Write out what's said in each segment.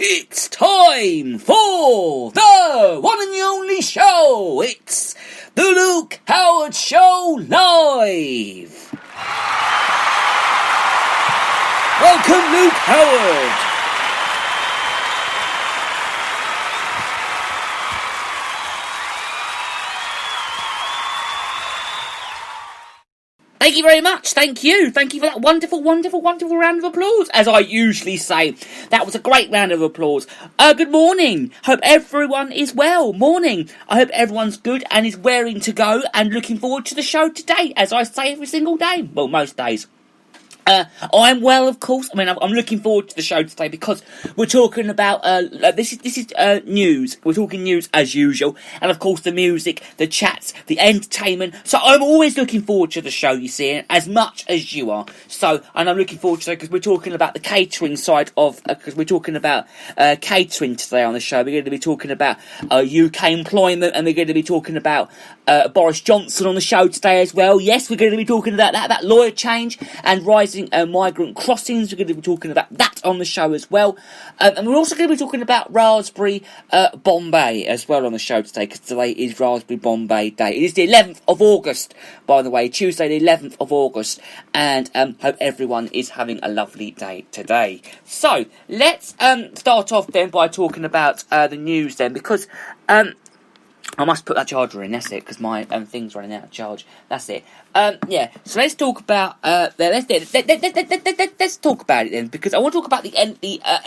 It's time for the one and the only show. It's the Luke Howard Show Live. Welcome, Luke Howard. Thank you very much. Thank you. Thank you for that wonderful, wonderful, wonderful round of applause. As I usually say, that was a great round of applause. Good morning. Hope everyone is well. Morning. I hope everyone's good and is raring to go and looking forward to the show today, as I say every single day. Well, most days. I'm well, of course. I mean, I'm looking forward to the show today because we're talking about this is news. We're talking news as usual, and of course the music, the chats, the entertainment. So I'm always looking forward to the show. You see, as much as you are. So, and I'm looking forward to it because we're talking about the catering side of because we're talking about catering today on the show. We're going to be talking about UK employment, and we're going to be talking about Boris Johnson on the show today as well. Yes, we're going to be talking about that lawyer change and rising migrant crossings. We're going to be talking about that on the show as well. And we're also going to be talking about Raspberry Bombay as well on the show today, because today is Raspberry Bombay Day. It is the 11th of August, by the way, Tuesday the 11th of August, and hope everyone is having a lovely day today. So, let's start off then by talking about the news then, because I must put that charger in, that's it, because my thing's running out of charge. That's it. Yeah, so let's talk about let's talk about it then, because I want to talk about the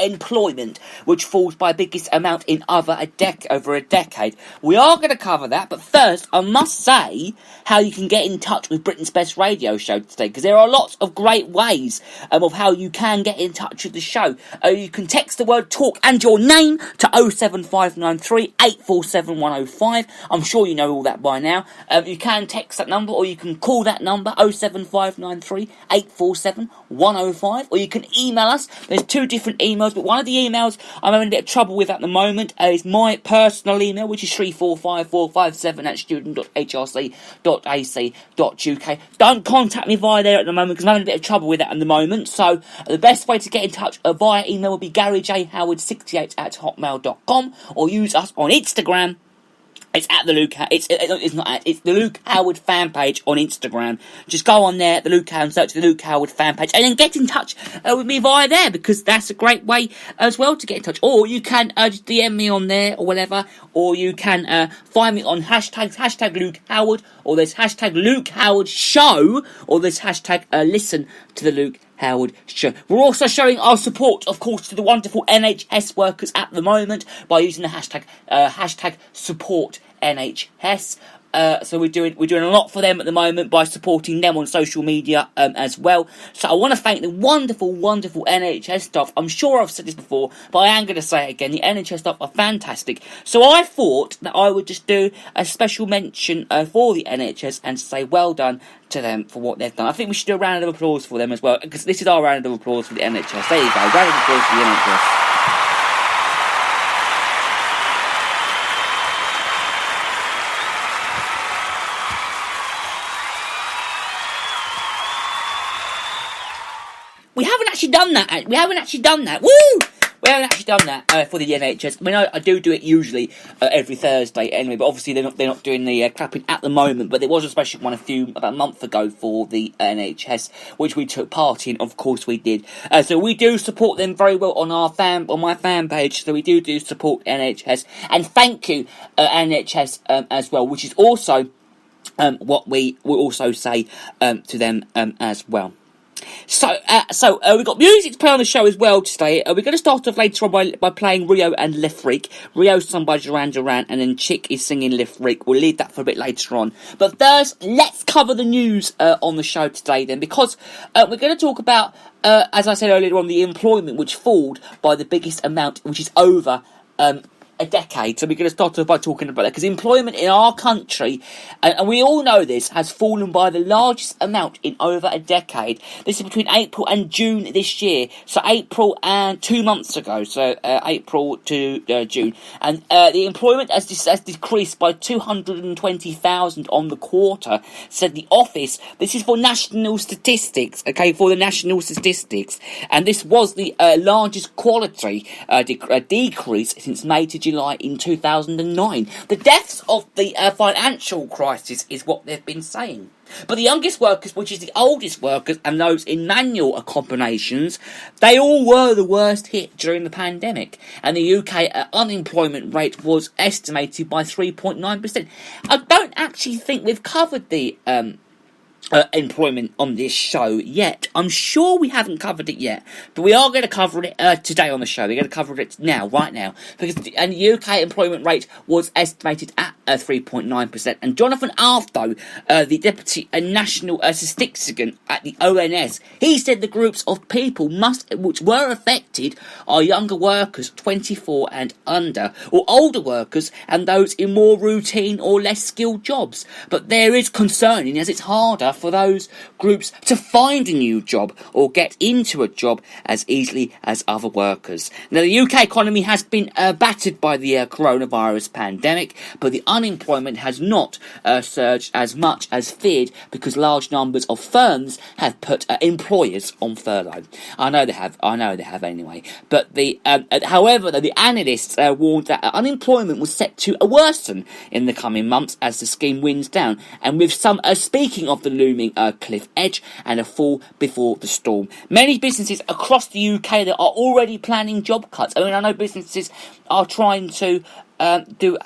employment, which falls by biggest amount in over a decade. We are going to cover that, but first I must say how you can get in touch with Britain's Best Radio Show today, because there are lots of great ways of how you can get in touch with the show. You can text the word talk and your name to 07593 847 105. I'm sure you know all that by now. You can text that number, or you can call that number 07593 847 105, or you can email us. There's two different emails, but one of the emails I'm having a bit of trouble with at the moment is my personal email, which is 345457@student.hrc.ac.uk. Don't contact me via there at the moment, because I'm having a bit of trouble with that at the moment. So the best way to get in touch via email would be garyjhoward68@hotmail.com, or use us on Instagram. It's at the Luke. It's the Luke Howard fan page on Instagram. Just go on there, the Luke Howard, search the Luke Howard fan page, and then get in touch with me via there, because that's a great way as well to get in touch. Or you can just DM me on there or whatever, or you can find me on hashtag Luke Howard, or there's hashtag Luke Howard Show, or there's hashtag listen to the Luke Howard Show. We're also showing our support, of course, to the wonderful NHS workers at the moment by using the hashtag support NHS. So we're doing a lot for them at the moment by supporting them on social media as well. So I want to thank the wonderful, wonderful NHS staff. I'm sure I've said this before, but I am going to say it again. The NHS staff are fantastic. So I thought that I would just do a special mention for the NHS and say well done to them for what they've done. I think we should do a round of applause for them as well, because this is our round of applause for the NHS. There you go, round of applause for the NHS. We haven't actually done that. Woo! We haven't actually done that for the NHS. I mean, I do it usually every Thursday anyway, but obviously they're not doing the clapping at the moment. But there was a special one about a month ago for the NHS, which we took part in. Of course, we did. So we do support them very well on my fan page. So we do support NHS, and thank you NHS as well, which is also what we will also say to them as well. So we've got music to play on the show as well today. We're going to start off later on by playing Rio and Le Freak. Rio's sung by Duran Duran, and then Chick is singing Le Freak. We'll leave that for a bit later on. But first, let's cover the news on the show today then, because we're going to talk about, as I said earlier on, the employment which falled by the biggest amount, which is over a decade. So we're going to start off by talking about that, because employment in our country, and we all know this, has fallen by the largest amount in over a decade. This is between April and June this year. So April and 2 months ago, so April to June. And the employment has decreased by 220,000 on the quarter, said the office. This is for national statistics, okay, for the national statistics. And this was the largest quality decrease since May to July in 2009. The deaths of the financial crisis is what they've been saying. But the youngest workers, which is the oldest workers, and those in manual combinations, they all were the worst hit during the pandemic. And the UK unemployment rate was estimated by 3.9%. I don't actually think we've covered the employment on this show yet. I'm sure we haven't covered it yet, but we are going to cover it today on the show. We're going to cover it now, right now, because the UK employment rate was estimated at 3.9%. And Jonathan Arthur, the Deputy National Statistician at the ONS, he said the groups of people which were affected are younger workers, 24 and under, or older workers, and those in more routine or less skilled jobs. But there is concerning, as it's harder for those groups to find a new job or get into a job as easily as other workers. Now, the UK economy has been battered by the coronavirus pandemic, but the unemployment has not surged as much as feared, because large numbers of firms have put employers on furlough. I know they have anyway. But however, the analysts warned that unemployment was set to worsen in the coming months as the scheme winds down, and with some speaking of the looming cliff edge and a fall before the storm. Many businesses across the UK that are already planning job cuts. I mean, I know businesses are trying to doing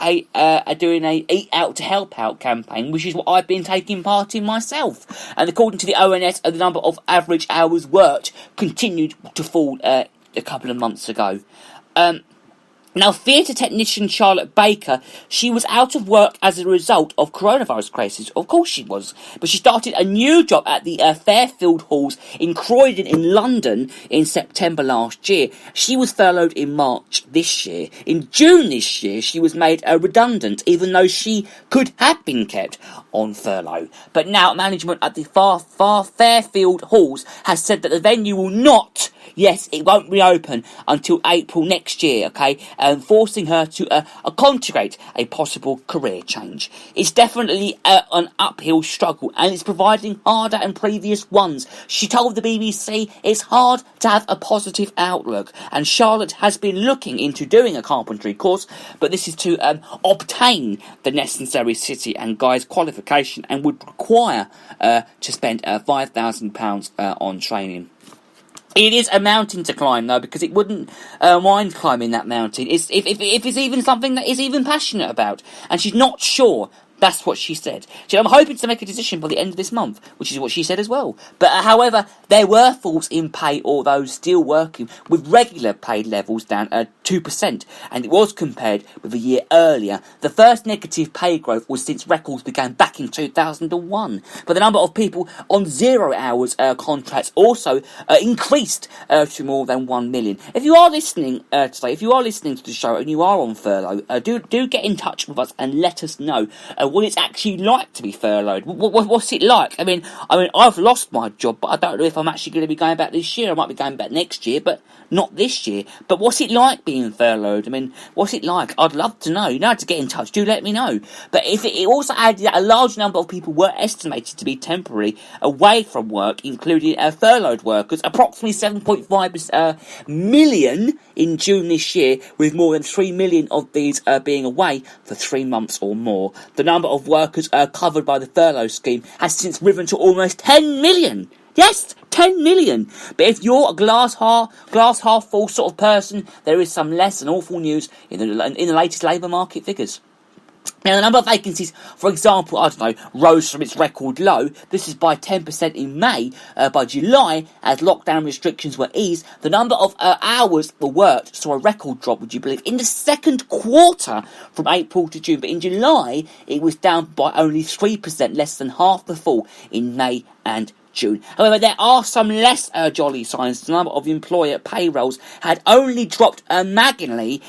a Eat Out to Help Out campaign, which is what I've been taking part in myself. And according to the ONS, the number of average hours worked continued to fall a couple of months ago. Now, theatre technician Charlotte Baker, she was out of work as a result of coronavirus crisis. Of course she was. But she started a new job at the Fairfield Halls in Croydon in London in September last year. She was furloughed in March this year. In June this year, she was made redundant, even though she could have been kept on furlough. But now management at the Fairfield Halls has said that the venue will not, yes, it won't reopen until April next year, okay? Forcing her to contemplate a possible career change. It's definitely an uphill struggle, and it's providing harder than previous ones. She told the BBC it's hard to have a positive outlook, and Charlotte has been looking into doing a carpentry course, but this is to obtain the necessary city and guides qualification, and would require to spend £5,000 on training. It is a mountain to climb, though, because it wouldn't mind climbing that mountain if it's even something that is even passionate about. And she's not sure. That's what she said. I'm hoping to make a decision by the end of this month, which is what she said as well. But however, there were falls in pay, or those still working, with regular pay levels down 2%, and it was compared with a year earlier. The first negative pay growth was since records began back in 2001. But the number of people on 0 hours contracts also increased to more than 1 million. If you are listening today, if you are listening to the show and you are on furlough, do get in touch with us and let us know what it's actually like to be furloughed. What's it like? I mean, I've lost my job, but I don't know if I'm actually going to be going back this year. I might be going back next year, but not this year. But what's it like being furloughed? I mean, what's it like? I'd love to know. You know how to get in touch. Do let me know. But if it also added that a large number of people were estimated to be temporarily away from work, including furloughed workers, approximately 7.5 million in June this year, with more than 3 million of these being away for 3 months or more. The number of workers covered by the furlough scheme has since risen to almost 10 million. Yes, 10 million. But if you're a glass half full sort of person, there is some less than awful news in the latest labour market figures. Now, the number of vacancies, for example, rose from its record low. This is by 10% in May. By July, as lockdown restrictions were eased, the number of hours worked saw a record drop, would you believe, in the second quarter from April to June. But in July, it was down by only 3%, less than half the fall in May and June. However, there are some less jolly signs. The number of employer payrolls had only dropped marginally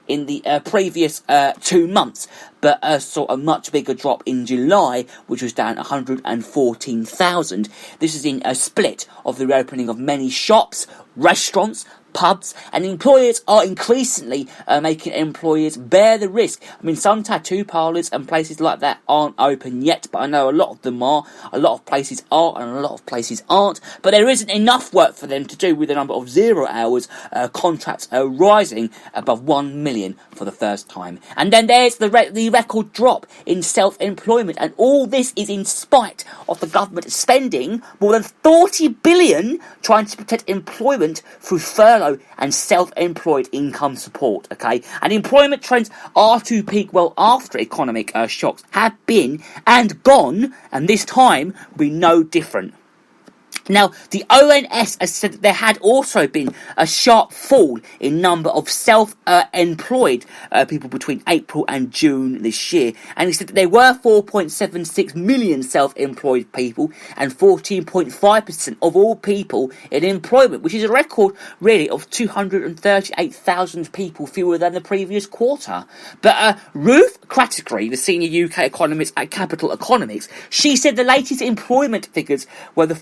in the previous 2 months, but saw a much bigger drop in July, which was down 114,000. This is in a split of the reopening of many shops, restaurants, pubs, and employers are increasingly making employers bear the risk. I mean, some tattoo parlours and places like that aren't open yet, but I know a lot of them are. A lot of places are, and a lot of places aren't. But there isn't enough work for them to do, with the number of 0 hours contracts rising above 1 million for the first time. And then there's the record drop in self-employment, and all this is in spite of the government spending more than 40 billion trying to protect employment through furlough and self-employed income support, okay? And employment trends are to peak well after economic shocks have been and gone, and this time will be no different. Now, the ONS has said that there had also been a sharp fall in number of self-employed people between April and June this year. And he said that there were 4.76 million self-employed people and 14.5% of all people in employment, which is a record, really, of 238,000 people fewer than the previous quarter. But Ruth Crattery, the senior UK economist at Capital Economics, she said the latest employment figures were the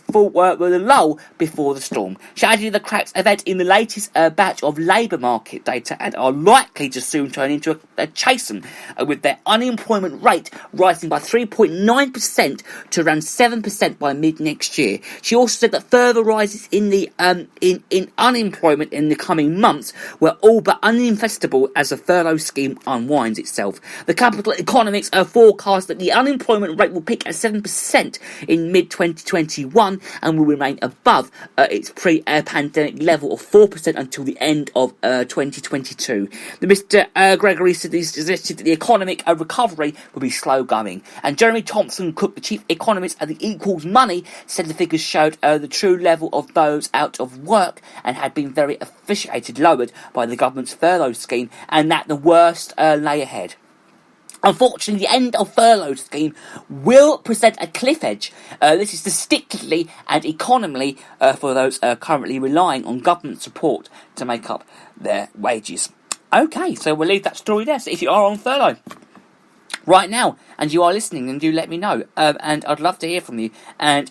lull before the storm. She added the cracks event in the latest batch of labour market data and are likely to soon turn into a chasen, with their unemployment rate rising by 3.9% to around 7% by mid next year. She also said that further rises in the in unemployment in the coming months were all but uninvestable as the furlough scheme unwinds itself. The Capital Economics forecast that the unemployment rate will peak at 7% in mid-2021 and will remain above its pre-pandemic level of 4% until the end of 2022. Mr. Gregory suggested that the economic recovery will be slow going. And Jeremy Thompson-Cook, the chief economist at the Equals Money, said the figures showed the true level of those out of work and had been very officiated lowered by the government's furlough scheme, and that the worst lay ahead. Unfortunately, the end of furlough scheme will present a cliff edge. This is statistically and economically for those currently relying on government support to make up their wages. Okay, so we'll leave that story there. So if you are on furlough right now and you are listening, then do let me know, and I'd love to hear from you. And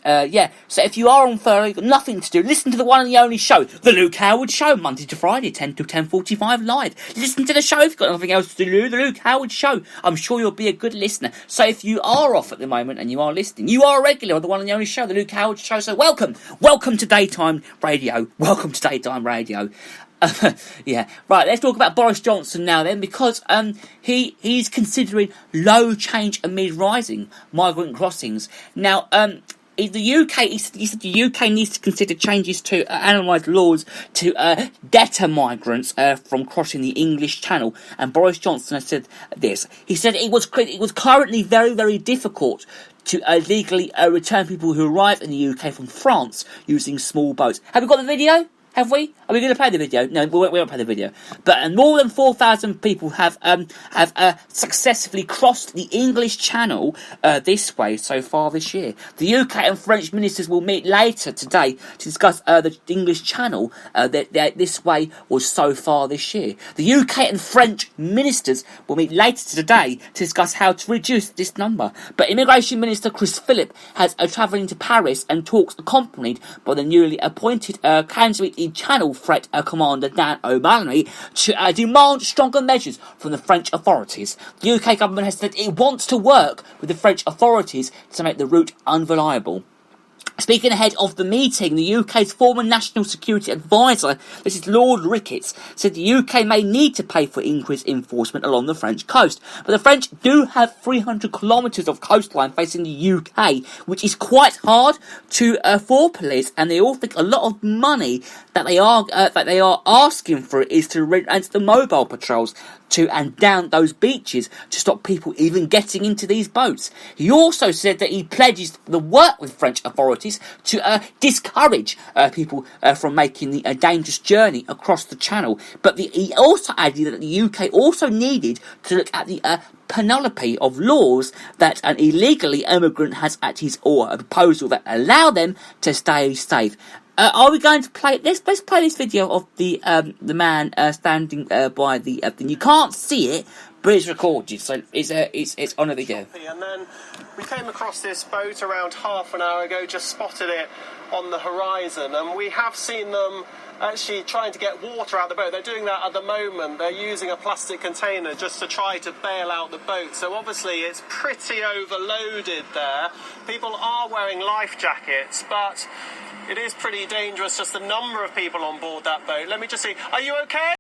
so if you are on furlough, you've got nothing to do, listen to the one and the only show, The Luke Howard Show, Monday to Friday, 10 to 10:45 live. Listen to the show if you've got nothing else to do. The Luke Howard Show, I'm sure you'll be a good listener. So if you are off at the moment and you are listening, you are a regular on the one and the only show, The Luke Howard Show. So welcome to daytime radio. Yeah, right, let's talk about Boris Johnson now then, because he's considering low change amid rising migrant crossings. Now, the UK, he said the UK needs to consider changes to analyse laws to deter migrants from crossing the English Channel. And Boris Johnson has said this. He said it was currently very, very difficult to legally return people who arrive in the UK from France using small boats. Have we got the video? Have we? Are we going to play the video? No, we won't play the video. But more than 4,000 people have successfully crossed the English Channel this way so far this year. The UK and French ministers will meet later today to discuss the English Channel this way was so far this year. The UK and French ministers will meet later today to discuss how to reduce this number. But Immigration Minister Chris Philip has travelling to Paris, and talks accompanied by the newly appointed candidate Channel Threat Commander Dan O'Malley to demand stronger measures from the French authorities. The UK government has said it wants to work with the French authorities to make the route unreliable. Speaking ahead of the meeting, the UK's former National Security Advisor, this is Lord Ricketts, said the UK may need to pay for increased enforcement along the French coast. But the French do have 300 kilometres of coastline facing the UK, which is quite hard to for police, and they all think a lot of money that they are asking for it is to rent the mobile patrols to and down those beaches to stop people even getting into these boats. He also said that he pledges the work with French authorities to discourage people from making the dangerous journey across the channel. But he also added that the UK also needed to look at the panoply of laws that an illegally immigrant has at his or a proposal that allow them to stay safe. Are we going to play this? Let's play this video of the man standing by the thing. You can't see it, but it's recorded, so it's on a video. And then we came across this boat around half an hour ago, just spotted it on the horizon, and we have seen them actually trying to get water out the boat. They're doing that at the moment. They're using a plastic container just to try to bail out the boat. So obviously it's pretty overloaded there. People are wearing life jackets, but it is pretty dangerous, just the number of people on board that boat. Let me just see. Are you okay?